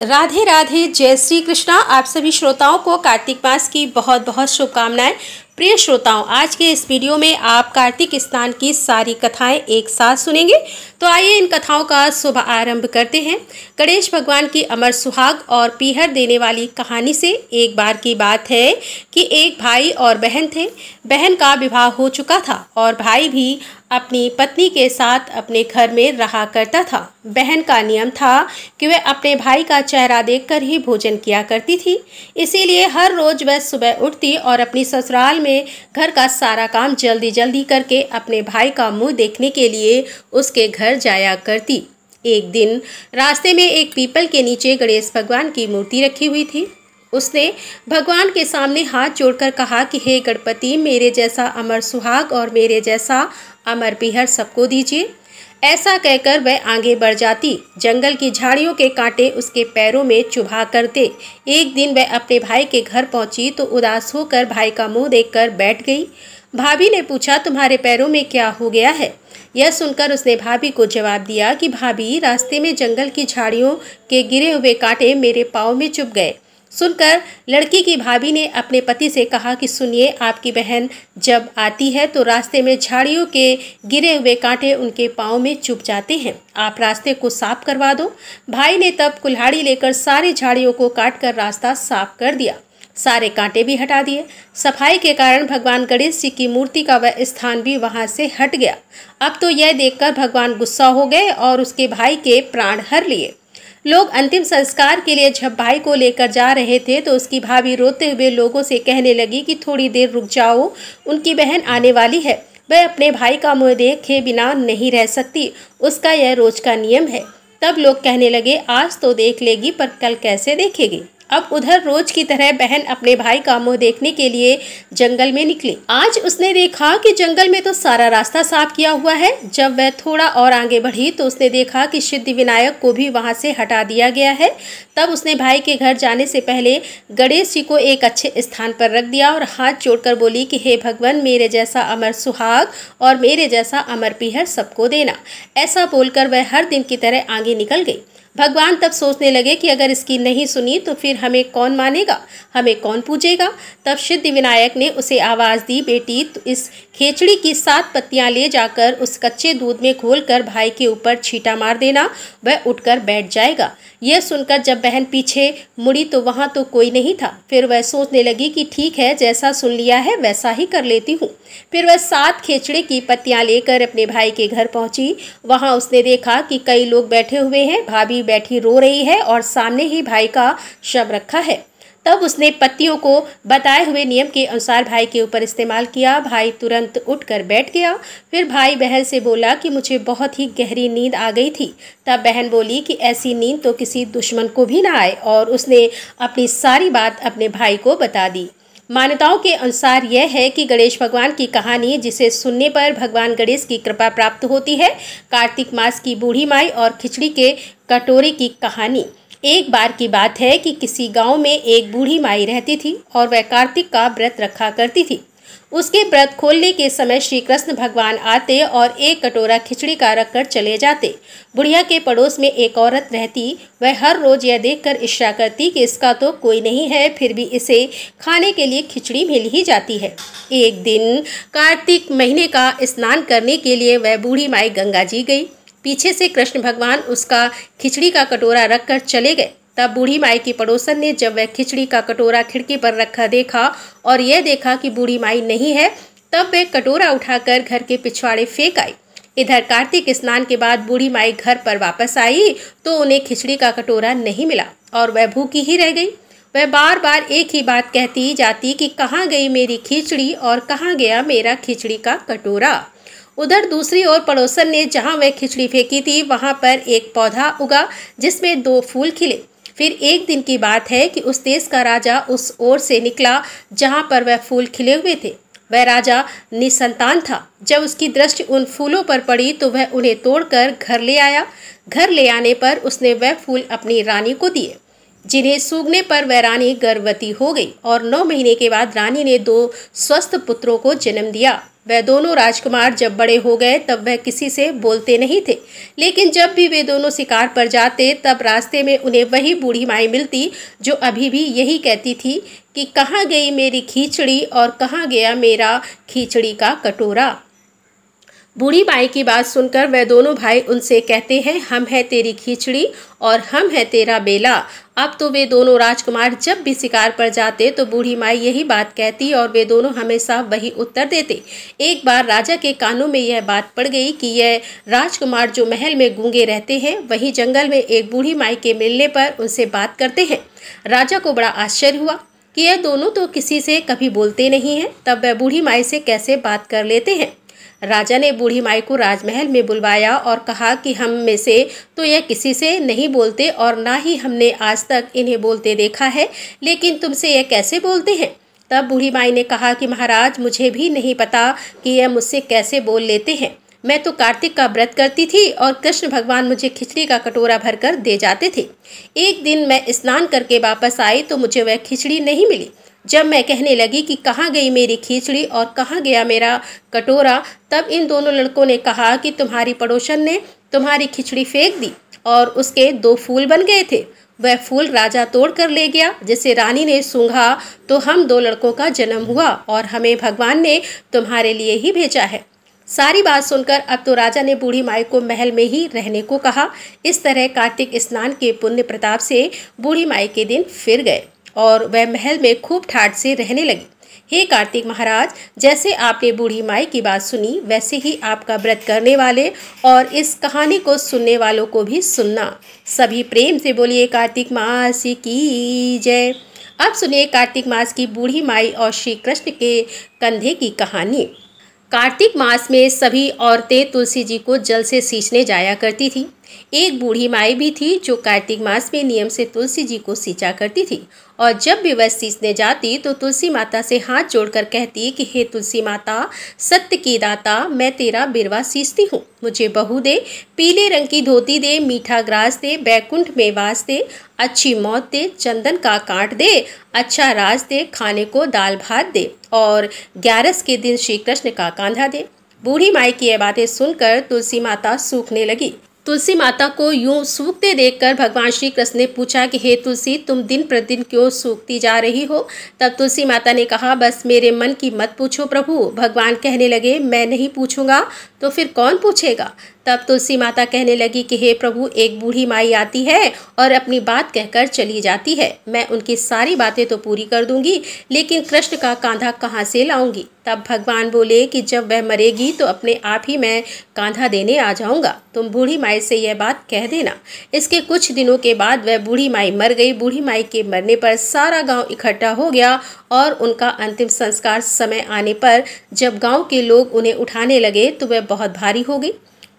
राधे राधे, जय श्री कृष्णा। आप सभी श्रोताओं को कार्तिक मास की बहुत बहुत शुभकामनाएं। प्रिय श्रोताओं, आज के इस वीडियो में आप कार्तिक स्नान की सारी कथाएं एक साथ सुनेंगे। तो आइए इन कथाओं का शुभ आरंभ करते हैं। गणेश भगवान की अमर सुहाग और पीहर देने वाली कहानी से। एक बार की बात है कि एक भाई और बहन थे। बहन का विवाह हो चुका था और भाई भी अपनी पत्नी के साथ अपने घर में रहा करता था। बहन का नियम था कि वह अपने भाई का चेहरा देखकर ही भोजन किया करती थी। इसीलिए हर रोज वह सुबह उठती और अपनी ससुराल में घर का सारा काम जल्दी जल्दी करके अपने भाई का मुंह देखने के लिए उसके घर जाया करती। एक दिन रास्ते में एक पीपल के नीचे गणेश भगवान की मूर्ति रखी हुई थी। उसने भगवान के सामने हाथ जोड़कर कहा कि हे गणपति, मेरे जैसा अमर सुहाग और मेरे जैसा अमर पीहर सबको दीजिए। ऐसा कहकर वह आगे बढ़ जाती। जंगल की झाड़ियों के कांटे उसके पैरों में चुभा करते। एक दिन वह अपने भाई के घर पहुंची तो उदास होकर भाई का मुंह देखकर बैठ गई। भाभी ने पूछा, तुम्हारे पैरों में क्या हो गया है? यह सुनकर उसने भाभी को जवाब दिया कि भाभी, रास्ते में जंगल की झाड़ियों के गिरे हुए कांटे मेरे पाँव में चुभ गए। सुनकर लड़की की भाभी ने अपने पति से कहा कि सुनिए, आपकी बहन जब आती है तो रास्ते में झाड़ियों के गिरे हुए कांटे उनके पाँव में चुभ जाते हैं। आप रास्ते को साफ करवा दो। भाई ने तब कुल्हाड़ी लेकर सारी झाड़ियों को काटकर रास्ता साफ कर दिया। सारे कांटे भी हटा दिए। सफाई के कारण भगवान गणेश जी की मूर्ति का वह स्थान भी वहां से हट गया। अब तो यह देखकर भगवान गुस्सा हो गए और उसके भाई के प्राण हर लिए। लोग अंतिम संस्कार के लिए जब भाई को लेकर जा रहे थे तो उसकी भाभी रोते हुए लोगों से कहने लगी कि थोड़ी देर रुक जाओ, उनकी बहन आने वाली है। वह अपने भाई का मुंह देखे बिना नहीं रह सकती, उसका यह रोज का नियम है। तब लोग कहने लगे, आज तो देख लेगी पर कल कैसे देखेगी। अब उधर रोज की तरह बहन अपने भाई का मुंह देखने के लिए जंगल में निकली। आज उसने देखा कि जंगल में तो सारा रास्ता साफ किया हुआ है। जब वह थोड़ा और आगे बढ़ी तो उसने देखा कि सिद्धि विनायक को भी वहां से हटा दिया गया है। तब उसने भाई के घर जाने से पहले गणेश जी को एक अच्छे स्थान पर रख दिया और हाथ जोड़कर बोली कि हे भगवान, मेरे जैसा अमर सुहाग और मेरे जैसा अमर पीहर सबको देना। ऐसा बोलकर वह हर दिन की तरह आगे निकल गई। भगवान तब सोचने लगे कि अगर इसकी नहीं सुनी तो फिर हमें कौन मानेगा, हमें कौन पूजेगा। तब सिद्धि विनायक ने उसे आवाज़ दी, बेटी, तो इस खेचड़ी की 7 पत्तियां ले जाकर उस कच्चे दूध में घोलकर भाई के ऊपर छींटा मार देना, वह उठकर बैठ जाएगा। यह सुनकर जब बहन पीछे मुड़ी तो वहां तो कोई नहीं था। फिर वह सोचने लगी कि ठीक है, जैसा सुन लिया है वैसा ही कर लेती हूँ। फिर वह 7 खेचड़े की पत्तियां लेकर अपने भाई के घर पहुंची। वहां उसने देखा कि कई लोग बैठे हुए हैं, भाभी बैठी रो रही है और सामने ही भाई का शव रखा है। तब उसने पत्तियों को बताए हुए नियम के अनुसार भाई के ऊपर इस्तेमाल किया। भाई तुरंत उठकर बैठ गया। फिर भाई बहन से बोला कि मुझे बहुत ही गहरी नींद आ गई थी। तब बहन बोली कि ऐसी नींद तो किसी दुश्मन को भी ना आए, और उसने अपनी सारी बात अपने भाई को बता दी। मान्यताओं के अनुसार यह है कि गणेश भगवान की कहानी, जिसे सुनने पर भगवान गणेश की कृपा प्राप्त होती है। कार्तिक मास की बूढ़ी माई और खिचड़ी के कटोरे की कहानी। एक बार की बात है कि किसी गांव में एक बूढ़ी माई रहती थी और वह कार्तिक का व्रत रखा करती थी। उसके व्रत खोलने के समय श्री कृष्ण भगवान आते और एक कटोरा खिचड़ी का रखकर चले जाते। बुढ़िया के पड़ोस में एक औरत रहती। वह हर रोज यह देखकर ईर्ष्या करती कि इसका तो कोई नहीं है, फिर भी इसे खाने के लिए खिचड़ी मिल ही जाती है। एक दिन कार्तिक महीने का स्नान करने के लिए वह बूढ़ी माई गंगा जी गई। पीछे से कृष्ण भगवान उसका खिचड़ी का कटोरा रखकर चले गए। तब बूढ़ी माई की पड़ोसन ने जब वह खिचड़ी का कटोरा खिड़की पर रखा देखा और यह देखा कि बूढ़ी माई नहीं है, तब वह कटोरा उठाकर घर के पिछवाड़े फेंक आई। इधर कार्तिक स्नान के बाद बूढ़ी माई घर पर वापस आई तो उन्हें खिचड़ी का कटोरा नहीं मिला और वह भूखी ही रह गई। वह बार बार एक ही बात कहती जाती कि कहाँ गई मेरी खिचड़ी और कहाँ गया मेरा खिचड़ी का कटोरा। उधर दूसरी ओर पड़ोसन ने जहाँ वह खिचड़ी फेंकी थी वहाँ पर एक पौधा उगा जिसमें 2 फूल खिले। फिर एक दिन की बात है कि उस देश का राजा उस ओर से निकला जहाँ पर वह फूल खिले हुए थे। वह राजा निसंतान था। जब उसकी दृष्टि उन फूलों पर पड़ी तो वह उन्हें तोड़कर घर ले आया। घर ले आने पर उसने वह फूल अपनी रानी को दिए, जिन्हें सूखने पर वह रानी गर्भवती हो गई और 9 महीने के बाद रानी ने 2 स्वस्थ पुत्रों को जन्म दिया। वह दोनों राजकुमार जब बड़े हो गए तब वह किसी से बोलते नहीं थे, लेकिन जब भी वे दोनों शिकार पर जाते तब रास्ते में उन्हें वही बूढ़ी माई मिलती जो अभी भी यही कहती थी कि कहाँ गई मेरी खिचड़ी और कहाँ गया मेरा खिचड़ी का कटोरा। बूढ़ी माई की बात सुनकर वह दोनों भाई उनसे कहते हैं, हम है तेरी खिचड़ी और हम है तेरा बेला। अब तो वे दोनों राजकुमार जब भी शिकार पर जाते तो बूढ़ी माई यही बात कहती और वे दोनों हमेशा वही उत्तर देते। एक बार राजा के कानों में यह बात पड़ गई कि यह राजकुमार जो महल में गूंगे रहते हैं वही जंगल में एक बूढ़ी माई के मिलने पर उनसे बात करते हैं। राजा को बड़ा आश्चर्य हुआ कि यह दोनों तो किसी से कभी बोलते नहीं हैं, तब वह बूढ़ी माई से कैसे बात कर लेते हैं। राजा ने बूढ़ी माई को राजमहल में बुलवाया और कहा कि हम में से तो यह किसी से नहीं बोलते और ना ही हमने आज तक इन्हें बोलते देखा है, लेकिन तुमसे यह कैसे बोलते हैं। तब बूढ़ी माई ने कहा कि महाराज, मुझे भी नहीं पता कि यह मुझसे कैसे बोल लेते हैं। मैं तो कार्तिक का व्रत करती थी और कृष्ण भगवान मुझे खिचड़ी का कटोरा भरकर दे जाते थे। एक दिन मैं स्नान करके वापस आई तो मुझे वह खिचड़ी नहीं मिली। जब मैं कहने लगी कि कहाँ गई मेरी खिचड़ी और कहाँ गया मेरा कटोरा, तब इन दोनों लड़कों ने कहा कि तुम्हारी पड़ोसन ने तुम्हारी खिचड़ी फेंक दी और उसके 2 फूल बन गए थे। वह फूल राजा तोड़ कर ले गया, जिसे रानी ने सूंघा तो हम 2 लड़कों का जन्म हुआ और हमें भगवान ने तुम्हारे लिए ही भेजा है। सारी बात सुनकर अब तो राजा ने बूढ़ी माई को महल में ही रहने को कहा। इस तरह कार्तिक स्नान के पुण्य प्रताप से बूढ़ी माई के दिन फिर गए और वह महल में खूब ठाठ से रहने लगी। हे कार्तिक महाराज, जैसे आपने बूढ़ी माई की बात सुनी वैसे ही आपका व्रत करने वाले और इस कहानी को सुनने वालों को भी सुनना। सभी प्रेम से बोलिए कार्तिक मास की जय। अब सुनिए कार्तिक मास की बूढ़ी माई और श्री कृष्ण के कंधे की कहानी। कार्तिक मास में सभी औरतें तुलसी जी को जल से सींचने जाया करती थी। एक बूढ़ी माई भी थी जो कार्तिक मास में नियम से तुलसी जी को सींचा करती थी और जब भी वह सींचने जाती तो तुलसी माता से हाथ जोड़कर कहती कि हे तुलसी माता, सत्य की दाता, मैं तेरा बिरवा सींचती हूँ, मुझे बहू दे, पीले रंग की धोती दे, मीठा ग्रास दे, बैकुंठ में वास दे, अच्छी मौत दे, चंदन का कांट दे, अच्छा राज दे, खाने को दाल भात दे और 11 के दिन श्री कृष्ण का कांधा दे। बूढ़ी माई की यह बातें सुनकर तुलसी माता सूखने लगी। तुलसी माता को यूं सूखते देखकर भगवान श्री कृष्ण ने पूछा कि हे तुलसी, तुम दिन प्रतिदिन क्यों सूखती जा रही हो। तब तुलसी माता ने कहा, बस मेरे मन की मत पूछो प्रभु। भगवान कहने लगे, मैं नहीं पूछूंगा तो फिर कौन पूछेगा। तब तुलसी माता कहने लगी कि हे प्रभु, एक बूढ़ी माई आती है और अपनी बात कहकर चली जाती है। मैं उनकी सारी बातें तो पूरी कर दूंगी, लेकिन कृष्ण का कांधा कहाँ से लाऊंगी। तब भगवान बोले कि जब वह मरेगी तो अपने आप ही मैं कांधा देने आ जाऊंगा। तुम बूढ़ी माई से यह बात कह देना। इसके कुछ दिनों के बाद वह बूढ़ी माई मर गई। बूढ़ी माई के मरने पर सारा गांव इकट्ठा हो गया और उनका अंतिम संस्कार समय आने पर जब गांव के लोग उन्हें उठाने लगे तो वह बहुत भारी हो गई,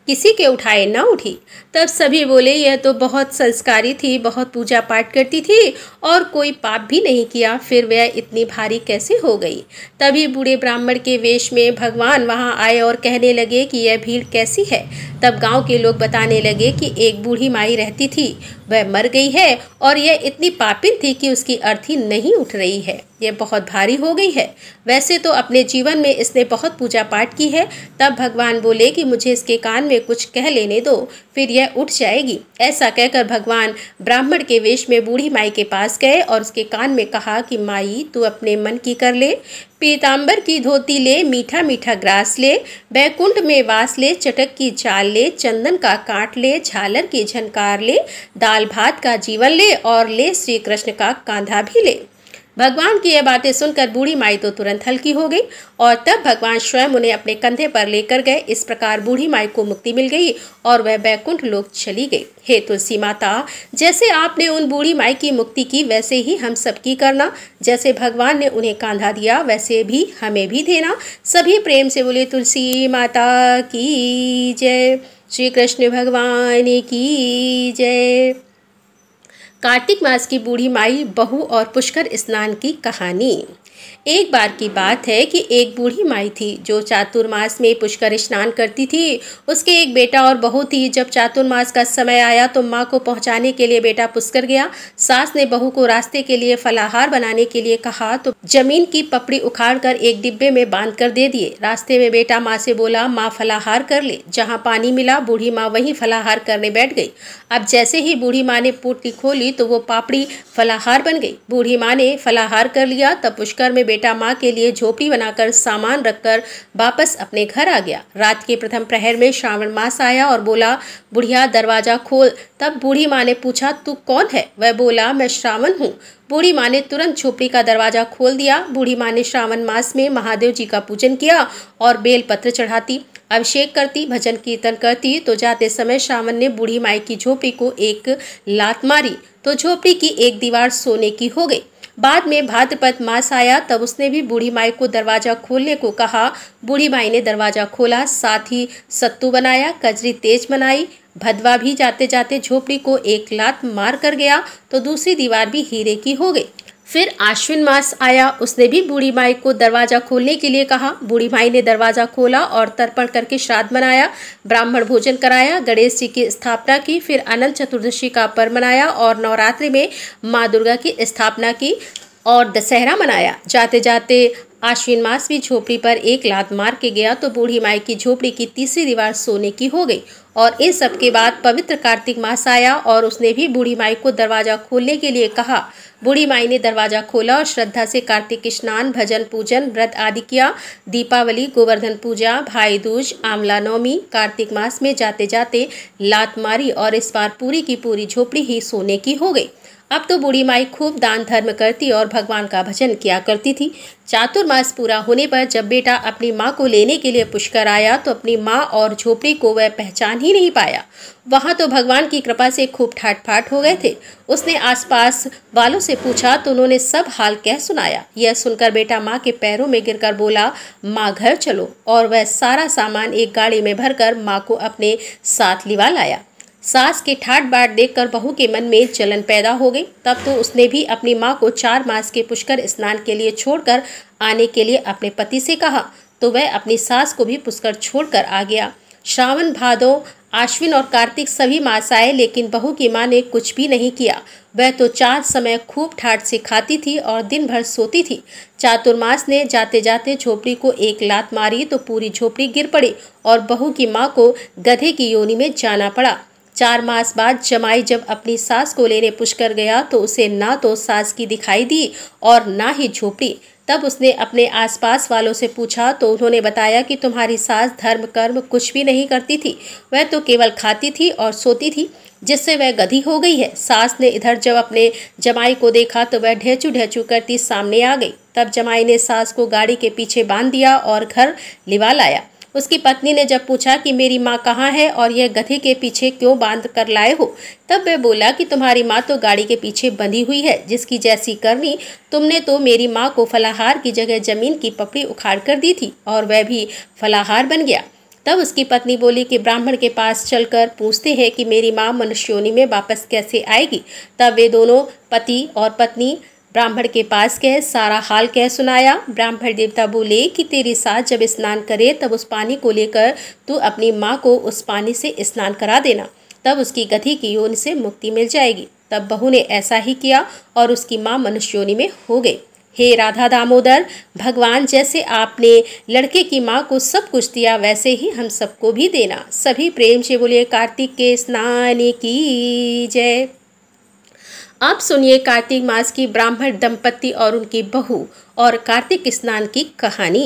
किसी के उठाए न उठी। तब सभी बोले, यह तो बहुत संस्कारी थी, बहुत पूजा पाठ करती थी और कोई पाप भी नहीं किया, फिर वह इतनी भारी कैसे हो गई। तभी बूढ़े ब्राह्मण के वेश में भगवान वहां आए और कहने लगे कि यह भीड़ कैसी है। तब गांव के लोग बताने लगे कि एक बूढ़ी माई रहती थी, वह मर गई है और यह इतनी पापिन थी कि उसकी अर्थी नहीं उठ रही है, यह बहुत भारी हो गई है। वैसे तो अपने जीवन में इसने बहुत पूजा पाठ की है। तब भगवान बोले कि मुझे इसके कान में कुछ कह लेने दो, फिर यह उठ जाएगी। ऐसा कहकर भगवान ब्राह्मण के वेश में बूढ़ी माई के पास गए और उसके कान में कहा कि माई, तू अपने मन की कर ले, पीताम्बर की धोती ले, मीठा मीठा ग्रास ले, बैकुंठ में वास ले, चटक की चाल ले, चंदन का काट ले, झालर की झनकार ले, दाल भात का जीवन ले और ले श्री कृष्ण का कांधा भी ले। भगवान की यह बातें सुनकर बूढ़ी माई तो तुरंत हल्की हो गई और तब भगवान स्वयं उन्हें अपने कंधे पर लेकर गए। इस प्रकार बूढ़ी माई को मुक्ति मिल गई और वह बैकुंठ लोक चली गई। हे तुलसी माता, जैसे आपने उन बूढ़ी माई की मुक्ति की वैसे ही हम सबकी करना। जैसे भगवान ने उन्हें कांधा दिया वैसे भी हमें भी देना। सभी प्रेम से बोले तुलसी माता की जय, श्री कृष्ण भगवान की जय। कार्तिक मास की बूढ़ी माई, बहू और पुष्कर स्नान की कहानी। एक बार की बात है कि एक बूढ़ी माई थी जो चातुर्मास में पुष्कर स्नान करती थी। उसके एक बेटा और बहू थी। जब चातुर्मास का समय आया तो माँ को पहुँचाने के लिए बेटा पुष्कर गया। सास ने बहू को रास्ते के लिए फलाहार बनाने के लिए कहा तो जमीन की पपड़ी उखाड़कर एक डिब्बे में बांध कर दे दिए। रास्ते में बेटा माँ से बोला, माँ फलाहार कर ले। जहाँ पानी मिला बूढ़ी माँ वहीं फलाहार करने बैठ गई। अब जैसे ही बूढ़ी माँ ने पोटली खोली तो वो पापड़ी फलाहार बन गई। बूढ़ी माँ ने फलाहार कर लिया। तब पुष्कर में बेटा माँ के लिए झोपड़ी बनाकर सामान रखकर वापस अपने घर आ गया। रात के प्रथम प्रहर में श्रावण मास आया और बोला, बुढ़िया दरवाजा खोल। तब बूढ़ी माँ ने पूछा, तू कौन है? वह बोला, मैं श्रावण हूँ। बूढ़ी माँ ने तुरंत झोपड़ी का दरवाजा खोल दिया। बूढ़ी माँ ने श्रावण मास में महादेव जी का पूजन किया और बेलपत्र चढ़ाती, अभिषेक करती, भजन कीर्तन करती। तो जाते समय श्रावण ने बूढ़ी माई की झोपड़ी को एक लात मारी तो झोपड़ी की एक दीवार सोने की हो गई। बाद में भाद्रपद मास आया, तब उसने भी बूढ़ी माई को दरवाजा खोलने को कहा। बूढ़ी माई ने दरवाजा खोला, साथ ही सत्तू बनाया, कजरी तेज बनाई। भदवा भी जाते जाते झोपड़ी को एक लात मार कर गया तो दूसरी दीवार भी हीरे की हो गई। फिर आश्विन मास आया, उसने भी बूढ़ी माई को दरवाजा खोलने के लिए कहा। बूढ़ी माई ने दरवाजा खोला और तर्पण करके श्राद्ध मनाया, ब्राह्मण भोजन कराया, गणेश जी की स्थापना की। फिर अनंत चतुर्दशी का पर्व मनाया और नवरात्रि में माँ दुर्गा की स्थापना की और दशहरा मनाया। जाते जाते आश्विन मास भी झोपड़ी पर एक लात मार के गया तो बूढ़ी माई की झोपड़ी की तीसरी दीवार सोने की हो गई। और इन सब के बाद पवित्र कार्तिक मास आया और उसने भी बूढ़ी माई को दरवाजा खोलने के लिए कहा। बूढ़ी माई ने दरवाजा खोला और श्रद्धा से कार्तिक स्नान, भजन, पूजन, व्रत आदि किया। दीपावली, गोवर्धन पूजा, भाई दूज, आंवला नवमी, कार्तिक मास में जाते जाते लात मारी और इस बार पूरी की पूरी झोपड़ी ही सोने की हो गई। अब तो बूढ़ी माई खूब दान धर्म करती और भगवान का भजन किया करती थी। चातुर्मास पूरा होने पर जब बेटा अपनी माँ को लेने के लिए पुष्कर आया तो अपनी माँ और झोपड़ी को वह पहचान ही नहीं पाया। वहाँ तो भगवान की कृपा से खूब ठाट फाट हो गए थे। उसने आसपास वालों से पूछा तो उन्होंने सब हाल कह सुनाया। यह सुनकर बेटा माँ के पैरों में गिरकर बोला, माँ घर चलो। और वह सारा सामान एक गाड़ी में भरकर माँ को अपने साथ लिवा लाया। सास के ठाट बाट देखकर बहू के मन में जलन पैदा हो गई। तब तो उसने भी अपनी माँ को 4 मास के पुष्कर स्नान के लिए छोड़कर आने के लिए अपने पति से कहा तो वह अपनी सास को भी पुष्कर छोड़कर आ गया। श्रावण, भादो, आश्विन और कार्तिक सभी मास आए लेकिन बहू की माँ ने कुछ भी नहीं किया। वह तो 4 समय खूब ठाट से खाती थी और दिन भर सोती थी। चातुर्मास ने जाते जाते झोपड़ी को एक लात मारी तो पूरी झोपड़ी गिर पड़ी और बहू की माँ को गधे की योनि में जाना पड़ा। 4 मास बाद जमाई जब अपनी सास को लेने पुष्कर गया तो उसे ना तो सास की दिखाई दी और ना ही झोपड़ी। तब उसने अपने आसपास वालों से पूछा तो उन्होंने बताया कि तुम्हारी सास धर्म कर्म कुछ भी नहीं करती थी, वह तो केवल खाती थी और सोती थी, जिससे वह गधी हो गई है। सास ने इधर जब अपने जमाई को देखा तो वह ढेचू ढेचू करती सामने आ गई। तब जमाई ने सास को गाड़ी के पीछे बांध दिया और घर लिवा लाया। उसकी पत्नी ने जब पूछा कि मेरी माँ कहाँ है और यह गधे के पीछे क्यों बांध कर लाए हो, तब वह बोला कि तुम्हारी माँ तो गाड़ी के पीछे बंधी हुई है, जिसकी जैसी करनी तुमने तो मेरी माँ को फलाहार की जगह जमीन की पपड़ी उखाड़ कर दी थी और वह भी फलाहार बन गया। तब उसकी पत्नी बोली कि ब्राह्मण के पास चलकर पूछते हैं कि मेरी माँ मनुष्य योनि में वापस कैसे आएगी। तब वे दोनों पति और पत्नी ब्राह्मण के पास गए, सारा हाल कह सुनाया। ब्राह्मण देवता बोले कि तेरी सास जब स्नान करे तब उस पानी को लेकर तू अपनी माँ को उस पानी से स्नान करा देना, तब उसकी गधी की योनि से मुक्ति मिल जाएगी। तब बहू ने ऐसा ही किया और उसकी माँ मनुष्य योनि में हो गई। हे राधा दामोदर, भगवान जैसे आपने लड़के की माँ को सब कुछ दिया वैसे ही हम सबको भी देना। सभी प्रेम से बोलिए कार्तिक के स्नान की जय। अब सुनिए कार्तिक मास की ब्राह्मण दंपति और उनकी बहू और कार्तिक स्नान की कहानी।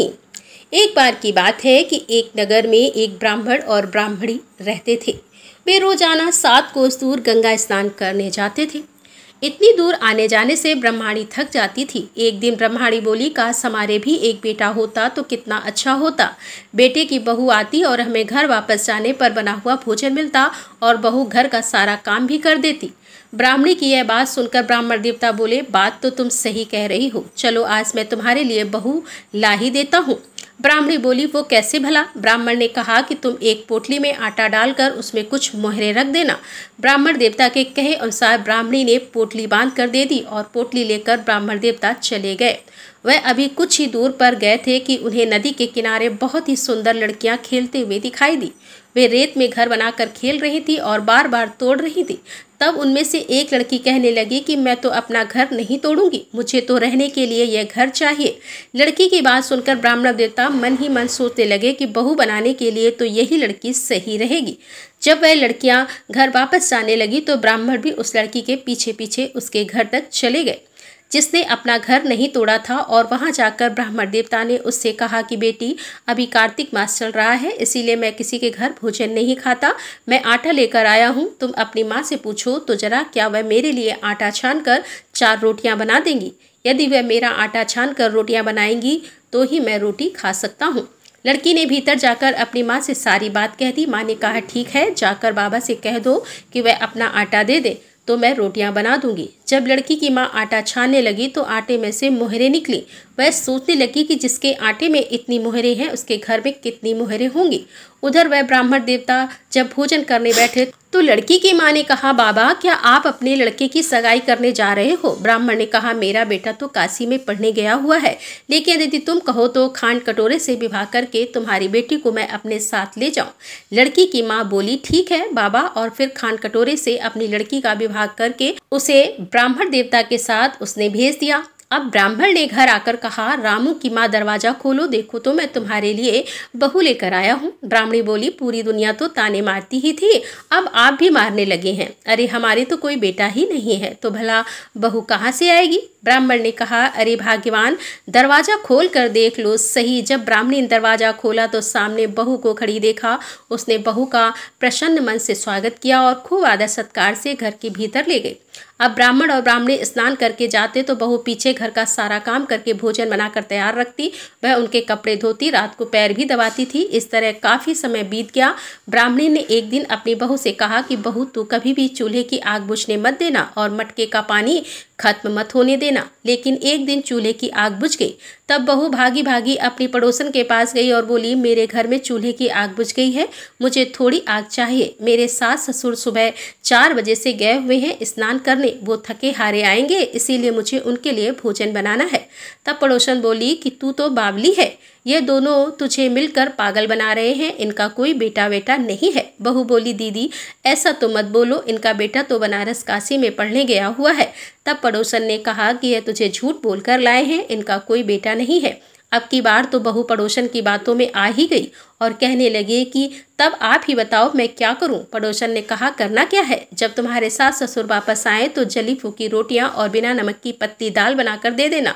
एक बार की बात है कि एक नगर में एक ब्राह्मण और ब्राह्मणी रहते थे। वे रोजाना 7 कोस दूर गंगा स्नान करने जाते थे। इतनी दूर आने जाने से ब्रह्माणी थक जाती थी। एक दिन ब्रह्माणी बोली, काश हमारे भी एक बेटा होता तो कितना अच्छा होता। बेटे की बहू आती और हमें घर वापस जाने पर बना हुआ भोजन मिलता और बहू घर का सारा काम भी कर देती। ब्राह्मणी की यह बात सुनकर ब्राह्मण देवता बोले, बात तो तुम सही कह रही हो, चलो आज मैं तुम्हारे लिए बहू ला ही देता हूँ। ब्राह्मणी बोली, वो कैसे भला? ब्राह्मण ने कहा कि तुम एक पोटली में आटा डालकर उसमें कुछ मोहरें रख देना। ब्राह्मण देवता के कहे अनुसार ब्राह्मणी ने पोटली बांध कर दे दी और पोटली लेकर ब्राह्मण देवता चले गए। वह अभी कुछ ही दूर पर गए थे कि उन्हें नदी के किनारे बहुत ही सुंदर लड़कियां खेलते हुए दिखाई दी। वे रेत में घर बनाकर खेल रही थी और बार बार तोड़ रही थी। तब उनमें से एक लड़की कहने लगी कि मैं तो अपना घर नहीं तोड़ूंगी, मुझे तो रहने के लिए यह घर चाहिए। लड़की की बात सुनकर ब्राह्मण देवता मन ही मन सोचने लगे कि बहू बनाने के लिए तो यही लड़की सही रहेगी। जब वह लड़कियां घर वापस जाने लगी तो ब्राह्मण भी उस लड़की के पीछे पीछे उसके घर तक चले गए जिसने अपना घर नहीं तोड़ा था। और वहां जाकर ब्राह्मण देवता ने उससे कहा कि बेटी, अभी कार्तिक मास चल रहा है, इसीलिए मैं किसी के घर भोजन नहीं खाता। मैं आटा लेकर आया हूँ, तुम अपनी माँ से पूछो तो जरा, क्या वह मेरे लिए आटा छान कर 4 रोटियां बना देंगी? यदि वह मेरा आटा छान कर रोटियां बनाएंगी तो ही मैं रोटी खा सकता हूँ। लड़की ने भीतर जाकर अपनी माँ से सारी बात कह दी। माँ ने कहा, ठीक है, जाकर बाबा से कह दो कि वह अपना आटा दे दे तो मैं रोटियां बना दूंगी। जब लड़की की माँ आटा छानने लगी तो आटे में से मोहरें निकली। वह सोचने लगी कि जिसके आटे में इतनी मोहरें हैं उसके घर में कितनी मोहरें होंगी। उधर वह ब्राह्मण देवता जब भोजन करने बैठे तो लड़की की माँ ने कहा, बाबा, क्या आप अपने लड़के की सगाई करने जा रहे हो? ब्राह्मण ने कहा, मेरा बेटा तो काशी में पढ़ने गया हुआ है, लेकिन यदि तुम कहो तो खांड कटोरे से विवाह करके तुम्हारी बेटी को मैं अपने साथ ले जाऊं। लड़की की माँ बोली, ठीक है बाबा, और फिर खांड कटोरे से अपनी लड़की का विवाह करके उसे ब्राह्मण देवता के साथ उसने भेज दिया। अब ब्राह्मण ने घर आकर कहा, रामू की माँ, दरवाजा खोलो, देखो तो मैं तुम्हारे लिए बहू लेकर आया हूँ। ब्राह्मणी बोली, पूरी दुनिया तो ताने मारती ही थी, अब आप भी मारने लगे हैं। अरे हमारे तो कोई बेटा ही नहीं है, तो भला बहू कहाँ से आएगी? ब्राह्मण ने कहा, अरे भाग्यवान, दरवाजा खोल कर देख लो सही। जब ब्राह्मणी ने दरवाजा खोला तो सामने बहू को खड़ी देखा। उसने बहू का प्रसन्न मन से स्वागत किया और खूब आदर सत्कार से घर के भीतर ले गई। अब ब्राह्मण और ब्राह्मणी स्नान करके जाते तो बहू पीछे घर का सारा काम करके भोजन बनाकर तैयार रखती। वह उनके कपड़े धोती, रात को पैर भी दबाती थी। इस तरह काफी समय बीत गया। ब्राह्मणी ने एक दिन अपनी बहू से कहा कि बहू, तू कभी भी चूल्हे की आग बुझने मत देना और मटके का पानी खत्म मत होने देना। लेकिन एक दिन चूल्हे की आग बुझ गई। तब बहू भागी भागी अपनी पड़ोसन के पास गई और बोली, मेरे घर में चूल्हे की आग बुझ गई है, मुझे थोड़ी आग चाहिए। मेरे सास ससुर सुबह 4 बजे से गए हुए हैं स्नान करने, वो थके हारे आएंगे, इसीलिए मुझे उनके लिए भोजन बनाना है। तब पड़ोसन बोली कि तू तो बावली है, ये दोनों तुझे मिलकर पागल बना रहे हैं, इनका कोई बेटा वेटा नहीं है। बहू बोली, दीदी ऐसा तो मत बोलो, इनका बेटा तो बनारस काशी में पढ़ने गया हुआ है। तब पड़ोसन ने कहा कि यह तुझे झूठ बोलकर लाए हैं, इनका कोई बेटा नहीं है। अब की बार तो बहू पड़ोसन की बातों में आ ही गई और कहने लगे कि तब आप ही बताओ मैं क्या करूं। पड़ोसन ने कहा, करना क्या है, जब तुम्हारे सास ससुर वापस आए तो जली फूकी रोटियां और बिना नमक की पतली दाल बनाकर दे देना।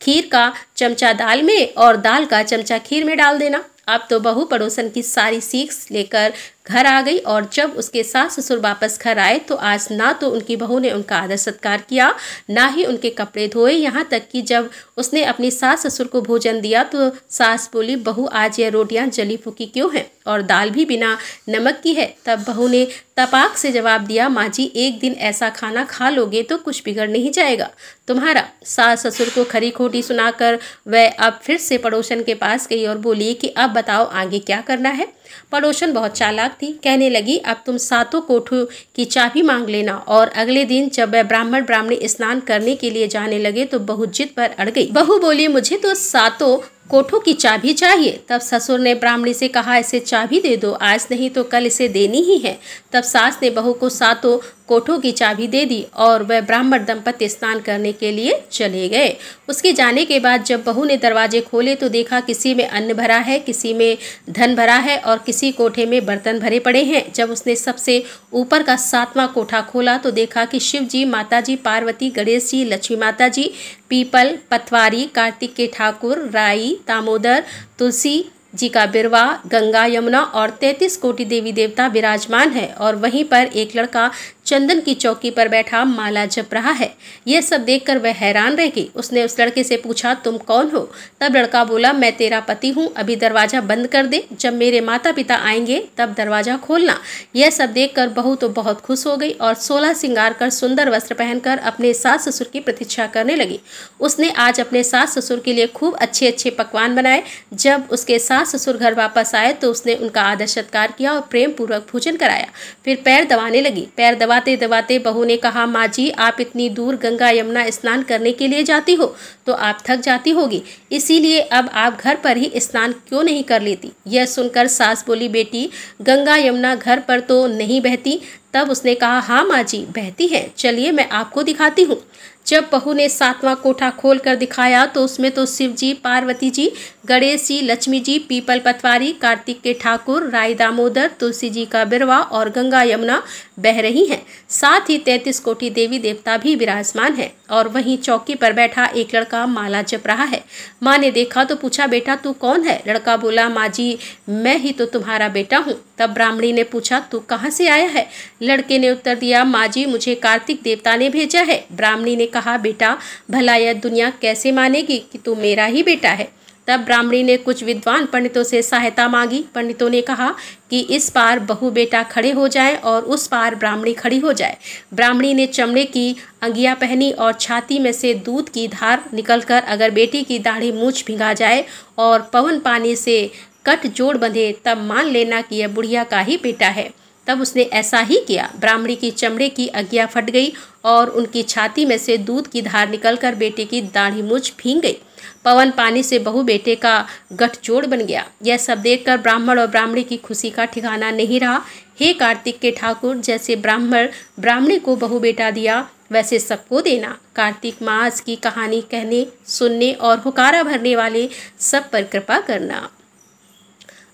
खीर का चमचा दाल में और दाल का चमचा खीर में डाल देना। अब तो बहू पड़ोसन की सारी सीख लेकर घर आ गई और जब उसके सास ससुर वापस घर आए तो आज ना तो उनकी बहू ने उनका आदर सत्कार किया, ना ही उनके कपड़े धोए। यहाँ तक कि जब उसने अपनी सास ससुर को भोजन दिया तो सास बोली, बहू आज यह रोटियां जली फूकी क्यों हैं और दाल भी बिना नमक की है। तब बहू ने तपाक से जवाब दिया, माँ जी, एक दिन ऐसा खाना खा लोगे तो कुछ बिगड़ नहीं जाएगा तुम्हारा। सास ससुर को खरी खोटी सुनाकर वह अब फिर से पड़ोसन के पास गई और बोली कि अब बताओ आगे क्या करना है। पड़ोसन बहुत चालाक थी, कहने लगी, अब तुम 7 कोठों की चाबी मांग लेना। और अगले दिन जब वह ब्राह्मण ब्राह्मणी स्नान करने के लिए जाने लगे तो बहू जिद पर अड़ गई। बहू बोली, मुझे तो 7 कोठों की चाबी चाहिए। तब ससुर ने ब्राह्मणी से कहा, इसे चाबी दे दो, आज नहीं तो कल इसे देनी ही है। तब सास ने बहू को 7 कोठों की चाबी दे दी और वह ब्राह्मण दंपति स्नान करने के लिए चले गए। उसके जाने के बाद जब बहू ने दरवाजे खोले तो देखा किसी में अन्न भरा है, किसी में धन भरा है और किसी कोठे में बर्तन भरे पड़े हैं। जब उसने सबसे ऊपर का 7वां कोठा खोला तो देखा कि शिव जी, माता जी पार्वती, गणेश जी, लक्ष्मी माता जी, पीपल, पतवारी, कार्तिक के ठाकुर, राई, दामोदर, तुलसी जी का बिरवा, गंगा, यमुना और 33 कोटि देवी देवता विराजमान है। और वहीं पर एक लड़का चंदन की चौकी पर बैठा माला जप रहा है। यह सब देखकर वह हैरान रह गई। उसने उस लड़के से पूछा, तुम कौन हो? तब लड़का बोला, मैं तेरा पति हूँ, अभी दरवाजा बंद कर दे, जब मेरे माता पिता आएंगे तब दरवाजा खोलना। यह सब देखकर बहू तो बहुत खुश हो गई और 16 श्रृंगार कर सुंदर वस्त्र पहनकर अपने सास ससुर की प्रतीक्षा करने लगी। उसने आज अपने सास ससुर के लिए खूब अच्छे अच्छे पकवान बनाए। जब उसके सास ससुर घर वापस आए तो उसने उनका आदर सत्कार किया और प्रेम पूर्वक भोजन कराया। फिर पैर दबाने लगी। पैर दबाते दबाते बहू ने कहा, माँ जी, आप इतनी दूर गंगा यमुना स्नान करने के लिए जाती हो तो आप थक जाती होगी, इसीलिए अब आप घर पर ही स्नान क्यों नहीं कर लेती? यह सुनकर सास बोली, बेटी, गंगा यमुना घर पर तो नहीं बहती। तब उसने कहा, हाँ माँ जी, बहती है, चलिए मैं आपको दिखाती हूँ। जब बहू ने 7वां कोठा खोल कर दिखाया तो उसमें तो शिव जी, पार्वती जी, गणेश जी, लक्ष्मी जी, पीपल पतवारी, कार्तिक के ठाकुर, राय दामोदर, तुलसी जी का बिरवा और गंगा यमुना बह रही हैं। साथ ही 33 कोटि देवी देवता भी विराजमान है और वहीं चौकी पर बैठा एक लड़का माला जप रहा है। माँ ने देखा तो पूछा, बेटा तू कौन है? लड़का बोला, माँ जी, मैं ही तो तुम्हारा बेटा हूँ। तब ब्राह्मणी ने पूछा, तू कहाँ से आया है? लड़के ने उत्तर दिया, माँ जी, मुझे कार्तिक देवता ने भेजा है। ब्राह्मणी ने कहा, बेटा, भला यह दुनिया कैसे मानेगी कि तू मेरा ही बेटा है? तब ब्राह्मणी ने कुछ विद्वान पंडितों से सहायता मांगी। पंडितों ने कहा कि इस पार बहू बेटा खड़े हो जाएं और उस पार ब्राह्मणी खड़ी हो जाए। ब्राह्मणी ने चमड़े की अंगिया पहनी और छाती में से दूध की धार निकलकर अगर बेटी की दाढ़ी मूछ भिंगा जाए और पवन पानी से कट जोड़ बंधे तब मान लेना कि यह बुढ़िया का ही बेटा है। तब उसने ऐसा ही किया। ब्राह्मणी की चमड़े की अंगिया फट गई और उनकी छाती में से दूध की धार निकलकर बेटे की दाढ़ी मूछ भींग गई। पवन पानी से बहू बेटे का गठजोड़ बन गया। यह सब देखकर ब्राह्मण और ब्राह्मणी की खुशी का ठिकाना नहीं रहा। हे कार्तिक के ठाकुर, जैसे ब्राह्मण ब्राह्मणी को बहू बेटा दिया वैसे सबको देना। कार्तिक मास की कहानी कहने, सुनने और हुकारा भरने वाले सब पर कृपा करना।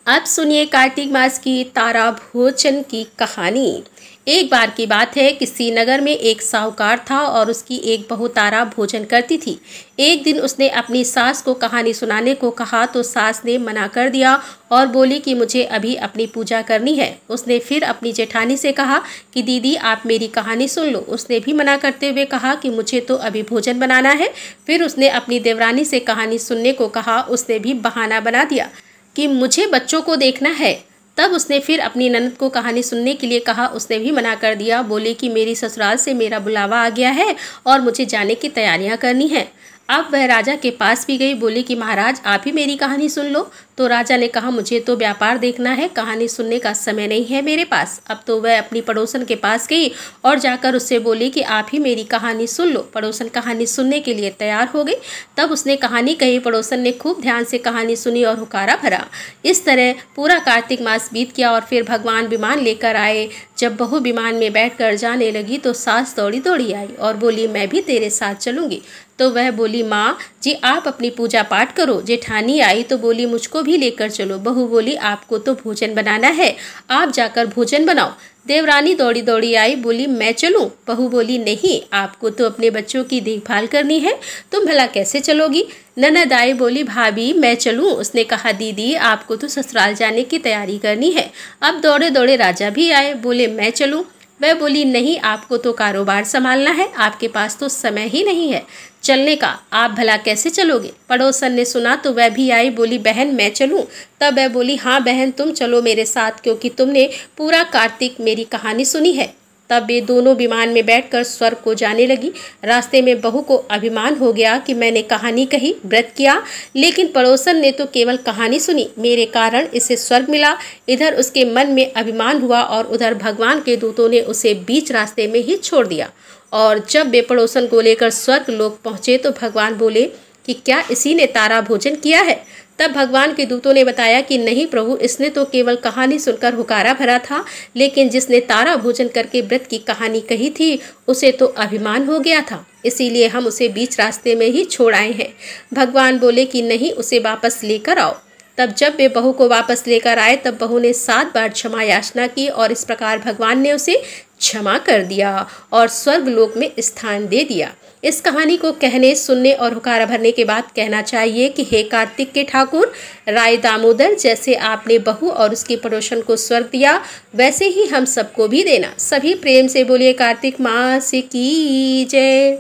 अब सुनिए कार्तिक मास की तारा भोजन की कहानी। एक बार की बात है कि श्रीनगर में एक साहूकार था और उसकी एक बहू तारा भोजन करती थी। एक दिन उसने अपनी सास को कहानी सुनाने को कहा तो सास ने मना कर दिया और बोली कि मुझे अभी अपनी पूजा करनी है। उसने फिर अपनी जेठानी से कहा कि दीदी आप मेरी कहानी सुन लो। उसने भी मना करते हुए कहा कि मुझे तो अभी भोजन बनाना है। फिर उसने अपनी देवरानी से कहानी सुनने को कहा। उसने भी बहाना बना दिया कि मुझे बच्चों को देखना है। तब उसने फिर अपनी ननद को कहानी सुनने के लिए कहा। उसने भी मना कर दिया, बोले कि मेरी ससुराल से मेरा बुलावा आ गया है और मुझे जाने की तैयारियां करनी है। अब वह राजा के पास भी गई, बोली कि महाराज आप ही मेरी कहानी सुन लो। तो राजा ने कहा, मुझे तो व्यापार देखना है, कहानी सुनने का समय नहीं है मेरे पास। अब तो वह अपनी पड़ोसन के पास गई और जाकर उससे बोली कि आप ही मेरी कहानी सुन लो। पड़ोसन कहानी सुनने के लिए तैयार हो गई। तब उसने कहानी कही। पड़ोसन ने खूब ध्यान से कहानी सुनी और हुकारा भरा। इस तरह पूरा कार्तिक मास बीत गया और फिर भगवान विमान लेकर आए। जब बहू विमान में बैठकर जाने लगी तो सास दौड़ी दौड़ी आई और बोली, मैं भी तेरे साथ चलूंगी। तो वह बोली, माँ जी आप अपनी पूजा पाठ करो। जेठानी आई तो बोली, मुझको भी लेकर चलो। बहू बोली, आपको तो भोजन बनाना है, आप जाकर भोजन बनाओ। देवरानी दौड़ी दौड़ी आई, बोली, मैं चलूं? बहू बोली, नहीं, आपको तो अपने बच्चों की देखभाल करनी है, तुम भला कैसे चलोगी? ननद आई, बोली, भाभी मैं चलूं? उसने कहा, दीदी आपको तो ससुराल जाने की तैयारी करनी है। अब दौड़े दौड़े राजा भी आए, बोले, मैं चलूं? वह बोली, नहीं, आपको तो कारोबार संभालना है, आपके पास तो समय ही नहीं है चलने का, आप भला कैसे चलोगे? पड़ोसन ने सुना तो वह भी आई, बोली, बहन मैं चलूं? तब वह बोली, हाँ बहन तुम चलो मेरे साथ, क्योंकि तुमने पूरा कार्तिक मेरी कहानी सुनी है। तब वे दोनों विमान में बैठकर स्वर्ग को जाने लगी। रास्ते में बहू को अभिमान हो गया कि मैंने कहानी कही, व्रत किया, लेकिन पड़ोसन ने तो केवल कहानी सुनी, मेरे कारण इसे स्वर्ग मिला। इधर उसके मन में अभिमान हुआ और उधर भगवान के दूतों ने उसे बीच रास्ते में ही छोड़ दिया। और जब वे पड़ोसन को लेकर स्वर्ग लोक पहुँचे तो भगवान बोले कि क्या इसी ने तारा भोजन किया है? तब भगवान के दूतों ने बताया कि नहीं प्रभु, इसने तो केवल कहानी सुनकर हुकारा भरा था, लेकिन जिसने तारा भोजन करके व्रत की कहानी कही थी उसे तो अभिमान हो गया था, इसीलिए हम उसे बीच रास्ते में ही छोड़ आए हैं। भगवान बोले कि नहीं, उसे वापस लेकर आओ। तब जब वे बहू को वापस लेकर आए तब बहू ने 7 बार क्षमा याचना की और इस प्रकार भगवान ने उसे क्षमा कर दिया और स्वर्गलोक में स्थान दे दिया। इस कहानी को कहने, सुनने और हुकारा भरने के बाद कहना चाहिए कि हे कार्तिक के ठाकुर राय दामोदर, जैसे आपने बहू और उसकी पड़ोसन को स्वर्ग दिया, वैसे ही हम सबको भी देना। सभी प्रेम से बोलिए कार्तिक मास की जय।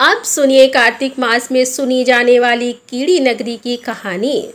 अब सुनिए कार्तिक मास में सुनी जाने वाली कीड़ी नगरी की कहानी।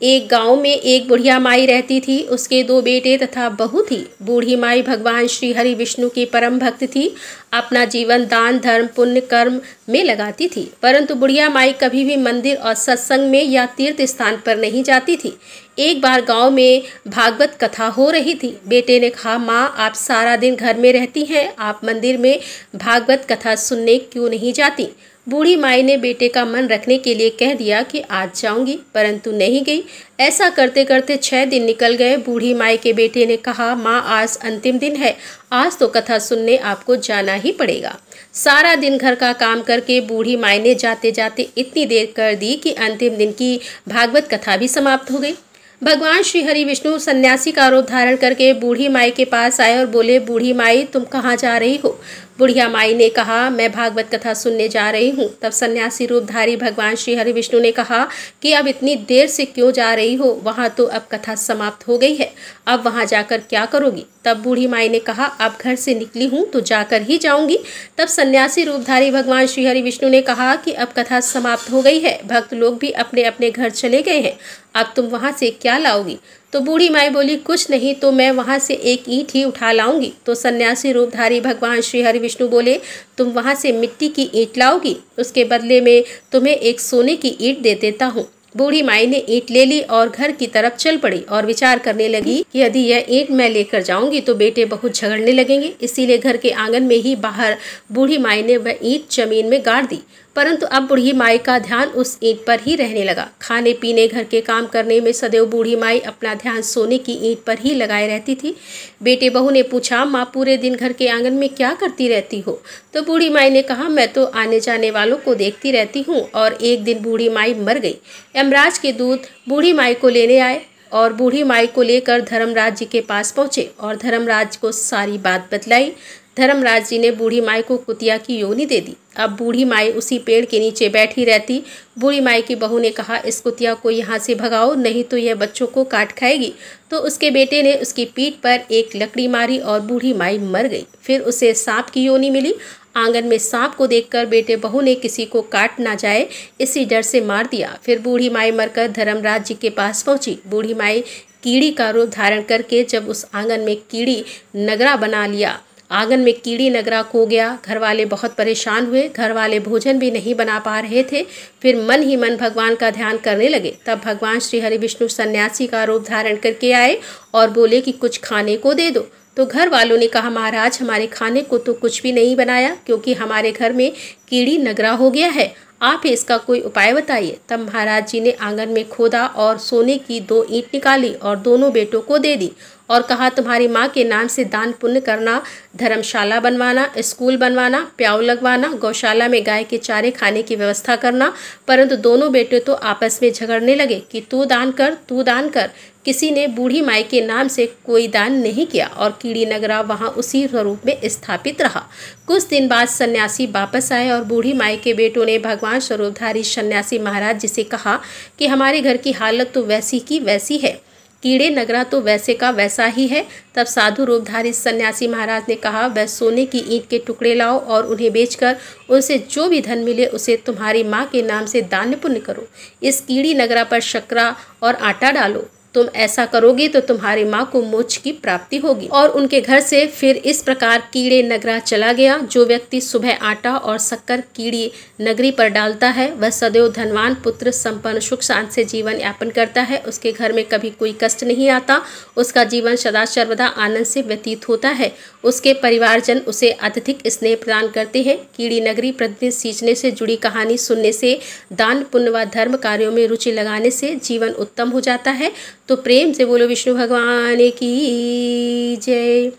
एक गांव में एक बुढ़िया माई रहती थी। उसके 2 बेटे तथा बहू थी। बूढ़ी माई भगवान श्री हरि विष्णु की परम भक्त थी। अपना जीवन दान धर्म पुण्य कर्म में लगाती थी, परंतु बुढ़िया माई कभी भी मंदिर और सत्संग में या तीर्थ स्थान पर नहीं जाती थी। एक बार गांव में भागवत कथा हो रही थी। बेटे ने कहा, माँ आप सारा दिन घर में रहती हैं, आप मंदिर में भागवत कथा सुनने क्यों नहीं जाती? बूढ़ी माई ने बेटे का मन रखने के लिए कह दिया कि आज जाऊंगी, परंतु नहीं गई। ऐसा करते करते 6 दिन निकल गए। बूढ़ी माई के बेटे ने कहा, माँ आज अंतिम दिन है, आज तो कथा सुनने आपको जाना ही पड़ेगा। सारा दिन घर का काम करके बूढ़ी माई ने जाते जाते इतनी देर कर दी कि अंतिम दिन की भागवत कथा भी समाप्त हो गई। भगवान श्री हरि विष्णु सन्यासी का रूप धारण करके बूढ़ी माई के पास आए और बोले, बूढ़ी माई तुम कहाँ जा रही हो? बुढ़िया माई ने कहा, मैं भागवत कथा सुनने जा रही हूँ। तब सन्यासी रूपधारी भगवान श्री हरि विष्णु ने कहा कि अब इतनी देर से क्यों जा रही हो? वहाँ तो अब कथा समाप्त हो गई है, अब वहाँ जाकर क्या करोगी? तब बूढ़ी माई ने कहा, अब घर से निकली हूँ तो जाकर ही जाऊंगी। तब सन्यासी रूपधारी भगवान श्री हरि विष्णु ने कहा कि अब कथा समाप्त हो गई है, भक्त लोग भी अपने अपने घर चले गए हैं, अब तुम वहाँ से क्या लाओगी? तो बूढ़ी माई बोली, कुछ नहीं तो मैं वहाँ से एक ईंट ही उठा लाऊंगी। तो सन्यासी रूपधारी भगवान श्री हरि विष्णु बोले, तुम वहाँ से मिट्टी की ईंट लाओगी, उसके बदले में तुम्हें एक सोने की ईंट दे देता हूँ। बूढ़ी माई ने ईंट ले ली और घर की तरफ चल पड़ी और विचार करने लगी कि यदि यह ईंट मैं लेकर जाऊंगी तो बेटे बहुत झगड़ने लगेंगे। इसीलिए घर के आंगन में ही बाहर बूढ़ी माई ने वह ईंट जमीन में गाड़ दी। परंतु अब बूढ़ी माई का ध्यान उस ईंट पर ही रहने लगा। खाने पीने घर के काम करने में सदैव बूढ़ी माई अपना ध्यान सोने की ईंट पर ही लगाए रहती थी। बेटे बहू ने पूछा, माँ पूरे दिन घर के आंगन में क्या करती रहती हो? तो बूढ़ी माई ने कहा, मैं तो आने जाने वालों को देखती रहती हूँ। और एक दिन बूढ़ी माई मर गई। यमराज के दूत बूढ़ी माई को लेने आए और बूढ़ी माई को लेकर धर्मराज जी के पास पहुँचे और धर्मराज को सारी बात बतलाई। धर्मराज जी ने बूढ़ी माई को कुतिया की योनि दे दी। अब बूढ़ी माई उसी पेड़ के नीचे बैठी रहती। बूढ़ी माई की बहू ने कहा, इस कुतिया को यहाँ से भगाओ, नहीं तो यह बच्चों को काट खाएगी। तो उसके बेटे ने उसकी पीठ पर एक लकड़ी मारी और बूढ़ी माई मर गई। फिर उसे सांप की योनि मिली। आंगन में सांप को देखकर बेटे बहू ने किसी को काट ना जाए इसी डर से मार दिया। फिर बूढ़ी माई मरकर धर्मराज जी के पास पहुंची। बूढ़ी माई कीड़ी का रूप धारण करके जब उस आंगन में कीड़ी नगरा बना लिया, आंगन में कीड़ी नगरा खो गया। घर वाले बहुत परेशान हुए, घर वाले भोजन भी नहीं बना पा रहे थे। फिर मन ही मन भगवान का ध्यान करने लगे। तब भगवान श्री हरि विष्णु सन्यासी का रूप धारण करके आए और बोले कि कुछ खाने को दे दो। तो घर वालों ने कहा, महाराज हमारे खाने को तो कुछ भी नहीं बनाया, क्योंकि हमारे घर में कीड़ी नगरा हो गया है, आप ही इसका कोई उपाय बताइए। तब महाराज जी ने आंगन में खोदा और सोने की 2 ईंट निकाली और दोनों बेटों को दे दी और कहा, तुम्हारी माँ के नाम से दान पुण्य करना, धर्मशाला बनवाना, स्कूल बनवाना, प्याऊ लगवाना, गौशाला में गाय के चारे खाने की व्यवस्था करना। परंतु दोनों बेटे तो आपस में झगड़ने लगे कि तू दान कर, तू दान कर। किसी ने बूढ़ी माई के नाम से कोई दान नहीं किया और कीड़ी नगरा वहां उसी स्वरूप में स्थापित रहा। कुछ दिन बाद सन्यासी वापस आए और बूढ़ी माई के बेटों ने भगवान स्वरूपधारी सन्यासी महाराज जी से कहा कि हमारे घर की हालत तो वैसी की वैसी है, कीड़े नगरा तो वैसे का वैसा ही है। तब साधु रूपधारी सन्यासी महाराज ने कहा, वह सोने की ईंट के टुकड़े लाओ और उन्हें बेचकर उनसे जो भी धन मिले उसे तुम्हारी माँ के नाम से दान पुण्य करो। इस कीड़ी नगरा पर शक्करा और आटा डालो। तुम ऐसा करोगे तो तुम्हारी माँ को मोक्ष की प्राप्ति होगी। और उनके घर से फिर इस प्रकार कीड़े नगरा चला गया। जो व्यक्ति सुबह आटा और शक्कर कीड़ी नगरी पर डालता है वह सदैव धनवान, पुत्र, संपन्न, सुख शांति से जीवन यापन करता है। उसके घर में कभी कोई कष्ट नहीं आता। उसका जीवन सदा सर्वदा आनंद से व्यतीत होता है। उसके परिवारजन उसे अत्यधिक स्नेह प्रदान करते हैं। कीड़ी नगरी प्रतिदिन सींचने से जुड़ी कहानी सुनने से, दान पुण्य व धर्म कार्यों में रुचि लगाने से जीवन उत्तम हो जाता है। तो प्रेम से बोलो विष्णु भगवान की जय।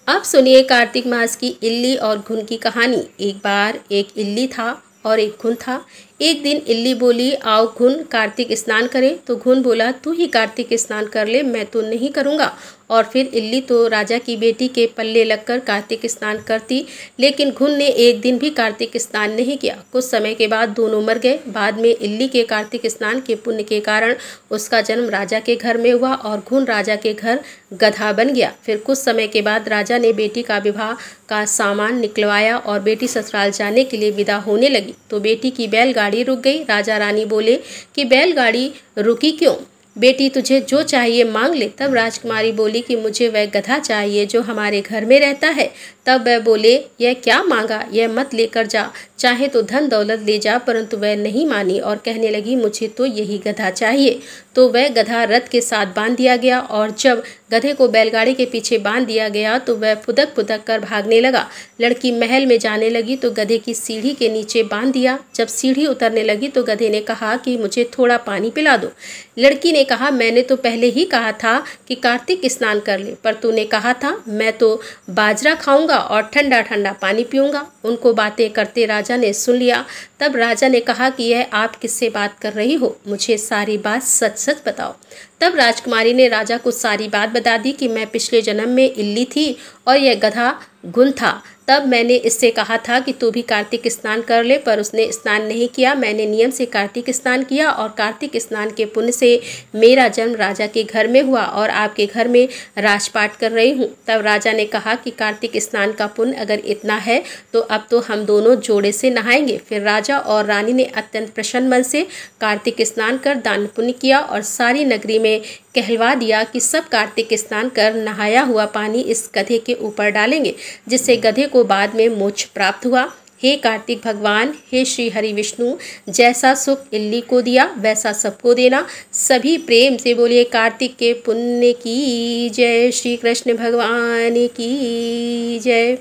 अब सुनिए कार्तिक मास की इल्ली और घुन की कहानी। एक बार एक इल्ली था और एक घुन था। एक दिन इल्ली बोली, आओ घुन कार्तिक स्नान करें। तो घुन बोला, तू ही कार्तिक स्नान कर ले, मैं तो नहीं करूँगा। और फिर इल्ली तो राजा की बेटी के पल्ले लगकर कार्तिक स्नान करती, लेकिन घुन ने एक दिन भी कार्तिक स्नान नहीं किया। कुछ समय के बाद दोनों मर गए। बाद में इल्ली के कार्तिक स्नान के पुण्य के कारण उसका जन्म राजा के घर में हुआ और घुन राजा के घर गधा बन गया। फिर कुछ समय के बाद राजा ने बेटी का विवाह का सामान निकलवाया और बेटी ससुराल जाने के लिए विदा होने लगी तो बेटी की बैलगाड़ी रुक गई। राजा रानी बोले कि बैलगाड़ी रुकी क्यों? बेटी तुझे जो चाहिए मांग ले। तब राजकुमारी बोली कि मुझे वह गधा चाहिए जो हमारे घर में रहता है। तब वह बोले, यह क्या मांगा, यह मत लेकर जा, चाहे तो धन दौलत ले जा। परंतु वह नहीं मानी और कहने लगी, मुझे तो यही गधा चाहिए। तो वह गधा रथ के साथ बांध दिया गया और जब गधे को बैलगाड़ी के पीछे बांध दिया गया तो वह फुदक फुदक कर भागने लगा। लड़की महल में जाने लगी तो गधे की सीढ़ी के नीचे बांध दिया। जब सीढ़ी उतरने लगी तो गधे ने कहा कि मुझे थोड़ा पानी पिला दो। लड़की ने कहा, मैंने तो पहले ही कहा था कि कार्तिक स्नान कर ले, पर तूने कहा था मैं तो बाजरा खाऊंगा और ठंडा ठंडा पानी पीऊंगा। उनको बातें करते राजा ने सुन लिया। तब राजा ने कहा कि यह आप किससे बात कर रही हो, मुझे सारी बात सच सच बताओ। तब राजकुमारी ने राजा को सारी बात बता दी कि मैं पिछले जन्म में इल्ली थी और यह गधा घुन था। तब मैंने इससे कहा था कि तू भी कार्तिक स्नान कर ले, पर उसने स्नान नहीं किया। मैंने नियम से कार्तिक स्नान किया और कार्तिक स्नान के पुण्य से मेरा जन्म राजा के घर में हुआ और आपके घर में राजपाट कर रही हूँ। तब राजा ने कहा कि कार्तिक स्नान का पुण्य अगर इतना है तो अब तो हम दोनों जोड़े से नहाएंगे। फिर राजा और रानी ने अत्यंत प्रसन्न मन से कार्तिक स्नान कर दान पुण्य किया और सारी नगरी में कहलवा दिया कि सब कार्तिक स्नान कर नहाया हुआ पानी इस गधे के ऊपर डालेंगे, जिससे गधे को बाद में मोक्ष प्राप्त हुआ। हे कार्तिक भगवान, हे श्री हरि विष्णु, जैसा सुख इल्ली को दिया वैसा सबको देना। सभी प्रेम से बोलिए कार्तिक के पुण्य की जय, श्री कृष्ण भगवान की जय।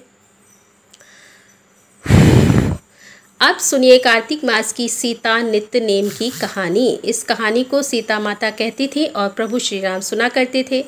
अब सुनिए कार्तिक मास की सीता नित्य नेम की कहानी। इस कहानी को सीता माता कहती थी और प्रभु श्री राम सुना करते थे।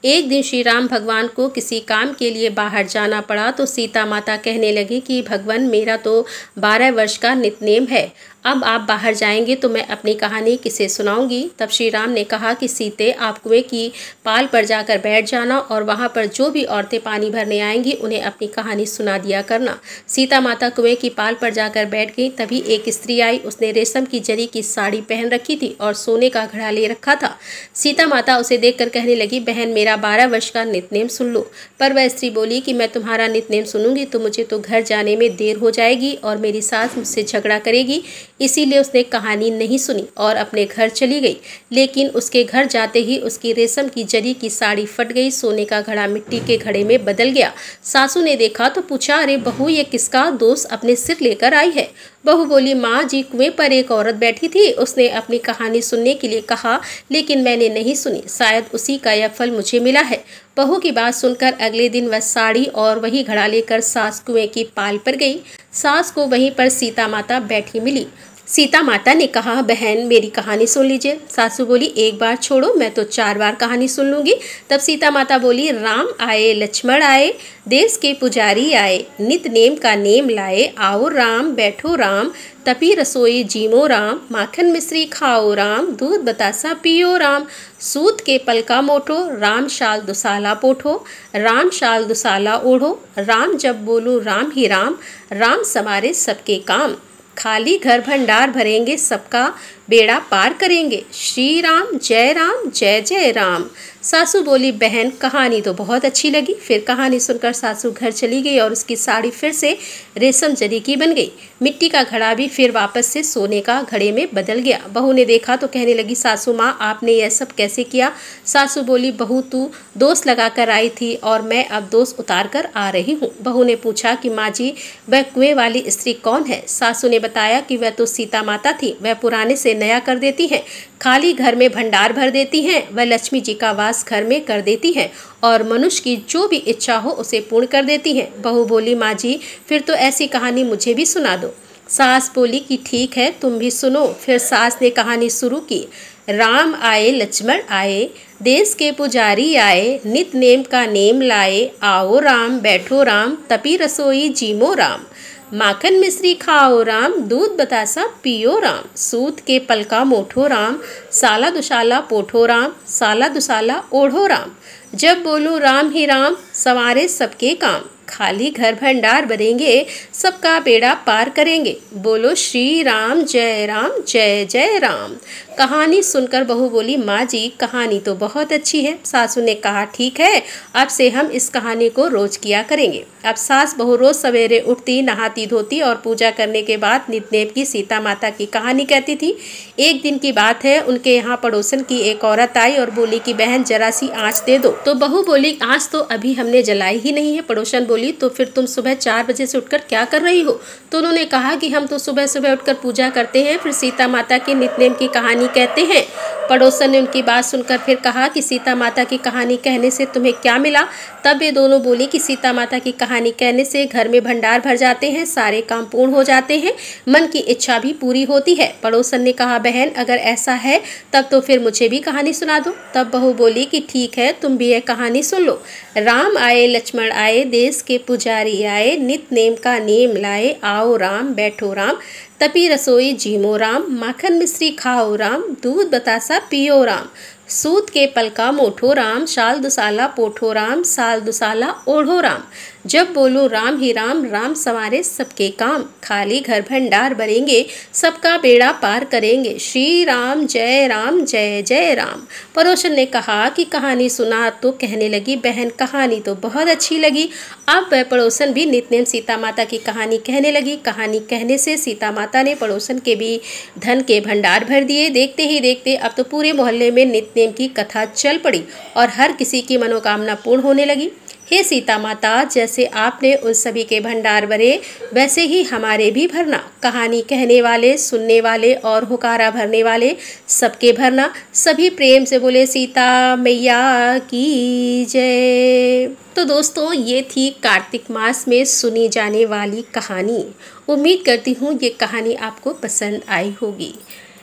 एक दिन श्री राम भगवान को किसी काम के लिए बाहर जाना पड़ा तो सीता माता कहने लगी कि भगवान, मेरा तो 12 वर्ष का नित्यनेम है, अब आप बाहर जाएंगे तो मैं अपनी कहानी किसे सुनाऊंगी। तब श्री राम ने कहा कि सीते, आप कुएं की पाल पर जाकर बैठ जाना और वहां पर जो भी औरतें पानी भरने आएंगी उन्हें अपनी कहानी सुना दिया करना। सीता माता कुएं की पाल पर जाकर बैठ गई। तभी एक स्त्री आई। उसने रेशम की जरी की साड़ी पहन रखी थी और सोने का घड़ा ले रखा था। सीता माता उसे देखकर कहने लगी, बहन, मेरा 12 वर्ष का नित्यनेम सुन लो। पर वह स्त्री बोली कि मैं तुम्हारा नित्यनेम सुनूंगी तो मुझे तो घर जाने में देर हो जाएगी और मेरी सास मुझसे झगड़ा करेगी, इसीलिए उसने कहानी नहीं सुनी और अपने घर चली गई। लेकिन उसके घर जाते ही उसकी रेशम की जरी की साड़ी फट गई, सोने का घड़ा मिट्टी के घड़े में बदल गया। सासू ने देखा तो पूछा, अरे बहू, ये किसका दोष अपने सिर लेकर आई है? बहू बोली, माँ जी, कुएं पर एक औरत बैठी थी, उसने अपनी कहानी सुनने के लिए कहा लेकिन मैंने नहीं सुनी, शायद उसी का यह फल मुझे मिला है। बहू की बात सुनकर अगले दिन वह साड़ी और वही घड़ा लेकर सास कुएं की पाल पर गई। सास को वहीं पर सीता माता बैठी मिली। सीता माता ने कहा, बहन, मेरी कहानी सुन लीजिए। सासू बोली, एक बार छोड़ो, मैं तो 4 बार कहानी सुन लूंगी। तब सीता माता बोली, राम आए, लक्ष्मण आए, देश के पुजारी आए, नित नेम का नेम लाए, आओ राम, बैठो राम, तपी रसोई जीमो राम, माखन मिश्री खाओ राम, दूध बतासा पियो राम, सूत के पलका मोटो, राम शाल दुसाला पोठो, राम शाल दुसाला ओढ़ो, राम जब बोलूं राम ही राम, राम समारे सबके काम, खाली घर भंडार भरेंगे, सबका बेड़ा पार करेंगे, श्री राम जय जय राम। सासू बोली, बहन, कहानी तो बहुत अच्छी लगी। फिर कहानी सुनकर सासू घर चली गई और उसकी साड़ी फिर से रेशम जरी की बन गई। मिट्टी का घड़ा भी फिर वापस से सोने का घड़े में बदल गया। बहू ने देखा तो कहने लगी, सासू माँ, आपने यह सब कैसे किया? सासू बोली, बहू, तू दोष लगा कर आई थी और मैं अब दोष उतार कर आ रही हूँ। बहू ने पूछा कि माँ जी, वह कुएं वाली स्त्री कौन है? सासू ने बताया कि वह तो सीता माता थी, वह पुराने से नया कर देती हैं, खाली घर में भंडार भर देती हैं, वह लक्ष्मी जी का वास घर में कर देती हैं और मनुष्य की जो भी इच्छा हो उसे पूर्ण कर देती हैं। बहू बोली, माँ जी, फिर तो ऐसी कहानी मुझे भी सुना दो। सास बोली कि ठीक है, तुम भी सुनो। फिर सास ने कहानी शुरू की। राम आए, लक्ष्मण आए, देश के पुजारी आए, नित नेम का नेम लाए, आओ राम, बैठो राम, तपी रसोई जीमो राम, माखन मिश्री खाओ राम, दूध बतासा पियो राम। सूत के पलका मोठो राम, साला दुसाला पोठो राम, साला दुसाला ओढ़ो राम। जब बोलूं राम ही राम, संवारे सबके काम। खाली घर भंडार भरेंगे, सबका बेड़ा पार करेंगे। बोलो श्री राम जय जय राम। कहानी सुनकर बहू बोली, माँ जी कहानी तो बहुत अच्छी है। सासू ने कहा, ठीक है, अब से हम इस कहानी को रोज किया करेंगे। अब सास बहू रोज सवेरे उठती, नहाती धोती और पूजा करने के बाद नितनेम की सीता माता की कहानी कहती थी। एक दिन की बात है, उनके यहाँ पड़ोसन की एक औरत आई और बोली कि बहन जरा सी आँच दे दो। तो बहू बोली, आँच तो अभी हमने जलाई ही नहीं है। पड़ोसन बोली, तो फिर तुम सुबह 4 बजे से उठकर क्या कर रही हो? तो उन्होंने कहा कि हम तो सुबह सुबह उठकर पूजा करते हैं, फिर सीता माता के नितनेम की कहानी कहते हैं। पड़ोसन ने उनकी बात सुनकर फिर कहा कि सीता माता की कहानी कहने से तुम्हें क्या मिला? तब वे दोनों बोली कि सीता माता की कहानी कहने से घर में भंडार भर जाते हैं, सारे काम पूर्ण हो जाते हैं, मन की इच्छा भी पूरी होती है। पड़ोसन ने कहा, बहन अगर ऐसा है तब तो फिर मुझे भी कहानी सुना दो। तब बहू बोली कि ठीक है, तुम भी यह कहानी सुन लो। राम आए लक्ष्मण आए, देश के पुजारी आए, नितनेम का नेम लाए, आओ राम बैठो राम, तपी रसोई जीमो राम, माखन मिश्री खाओ राम, दूध बतासा पियो राम। सूत के पलका मोठो राम, साल दुसाला पोठो राम, साल दुसाला ओढ़ो राम। जब बोलो राम ही राम, राम संवारे सबके काम। खाली घर भंडार भरेंगे, सबका बेड़ा पार करेंगे। श्री राम जय जय राम। पड़ोसन ने कहा कि कहानी सुना तो कहने लगी, बहन कहानी तो बहुत अच्छी लगी। अब वह पड़ोसन भी नितनेम सीता माता की कहानी कहने लगी। कहानी कहने से सीता माता ने पड़ोसन के भी धन के भंडार भर दिए। देखते ही देखते अब तो पूरे मोहल्ले में नितनेम की कथा चल पड़ी और हर किसी की मनोकामना पूर्ण होने लगी। हे सीता माता, जैसे आपने उन सभी के भंडार भरे, वैसे ही हमारे भी भरना। कहानी कहने वाले, सुनने वाले और हुकारा भरने वाले सबके भरना। सभी प्रेम से बोले सीता मैया की जय। तो दोस्तों, ये थी कार्तिक मास में सुनी जाने वाली कहानी। उम्मीद करती हूँ ये कहानी आपको पसंद आई होगी।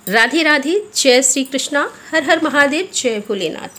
राधे राधे, जय श्री कृष्णा, हर हर महादेव, जय भोलेनाथ।